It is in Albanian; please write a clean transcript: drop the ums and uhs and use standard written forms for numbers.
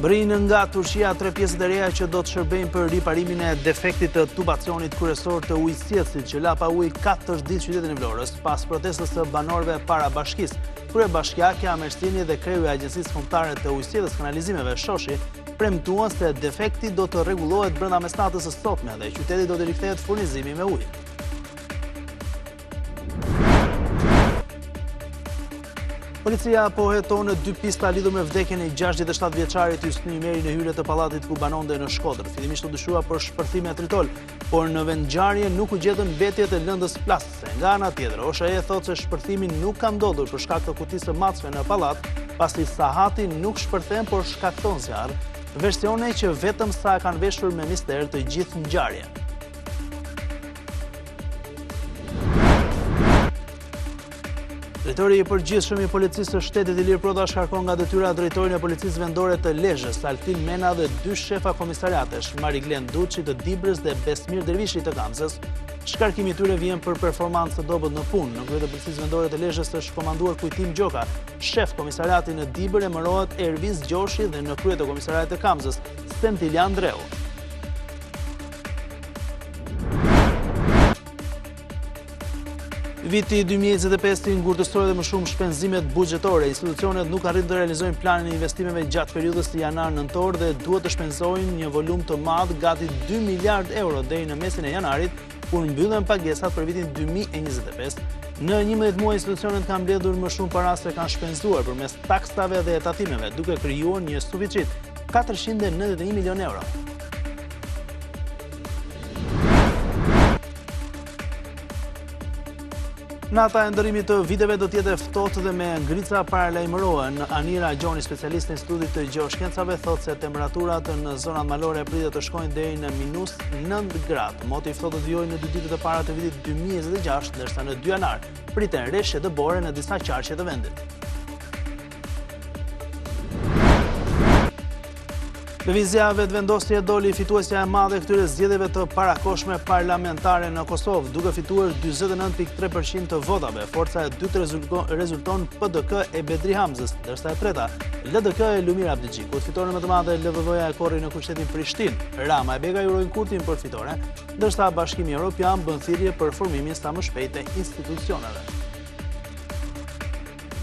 Bërinë nga Turqia 3 pjesët e reja që do të shërbejnë për riparimin e defektit të tubacionit kryesor të ujësjesit që la pa ujë 4 ditë qytetin e Vlorës pas protestës të banorëve para bashkisë. Kryebashkiakja Merstini dhe kreu e Agjencisë Kombëtare të Ujësjetës Kanalizimeve Shoshi premtuan se defekti do të rregullohet brenda mesnatës së sotme dhe qyteti do të rikthehet furnizimi me ujë. Policia po heton 2 pista lidhur me vdekjen e 67 vjeçarit Hysni Meri në hyrje të pallatit ku banonte në Shkodër. Fillimisht u dyshuar për shpërthim me tritol, por në vendngjarje nuk u gjetën mbetjet e lëndës plastike. Nga ana tjetër, OSHE thotë se shpërthimi nuk ka ndodhur për shkak të kutisë së matshme në pallat, pasi sahati nuk shpërthen por shkakton zjarr. Versione që vetëm sa e kanë veshur me mister të gjithë ngjarjen. Drejtori i përgjithshëm i Policisë së Shtetit Ilir Prota shkarkon nga detyra drejtorin e Policisë Vendore të Lezhës, Altin Mena dhe 2 shefa komisariatesh, Mariglen Duçi të Dibrës dhe Besmir Dervishi të Kamzës. Shkarkimi i tyre vjen për performancë të dobët në punë. Në krye të Policisë Vendore të Lezhës është komanduar Kujtim Gjoka. Shef komisariati në Dibër emërohet Erviz Gjoshi dhe në krye të komisariatit të Kamzës, Stentilian Andreu. Viti 2025 ngurtësoi dhe më shumë shpenzimet buxhetore. Institucionet nuk arritën të realizojnë planin e investimeve gjatë periudhës të janar-nëntor dhe duhet të shpenzojnë një volum të madh, gati 2 miliard euro deri në mesin e janarit, kur mbyllen pagesat për vitin 2025. Në 11 muaj institucionet kanë mbledhur më shumë para se kanë shpenzuar përmes taksave dhe tatimeve, duke krijuar një suficit 491 milion euro. Nata e ndërimit të viteve do t'jetë ftohtë dhe me ngrica paralajmërohen. Anira Gjoni, specialiste në Institutit të Gjeoshkencave, thotë se temperaturat në zonat malore pritet të shkojnë deri në -9 gradë. Moti i ftohtë do të vijojë në 2 ditët e para të vitit 2026, ndërsa në 2 janar priten rreshje dëbore në disa qarqe të vendit. Lëvizja vetëvendosje doli fituesja e madhe e këtyre zgjedhjeve të parakohshme parlamentare në Kosovë, duke fituar 49.3% të votave. Forca e dytë rezulton PDK e Bedri Hamzës, ndërsa e treta LDK e Lumir Abdigjiku. Fitore më të madhe LVV-ja e korri në qytetin Prishtinë. Rama e Begaj urojnë Kurtin për fitore, ndërsa Bashkimi Evropian bën thirrje për formimin sa më shpejt të institucioneve.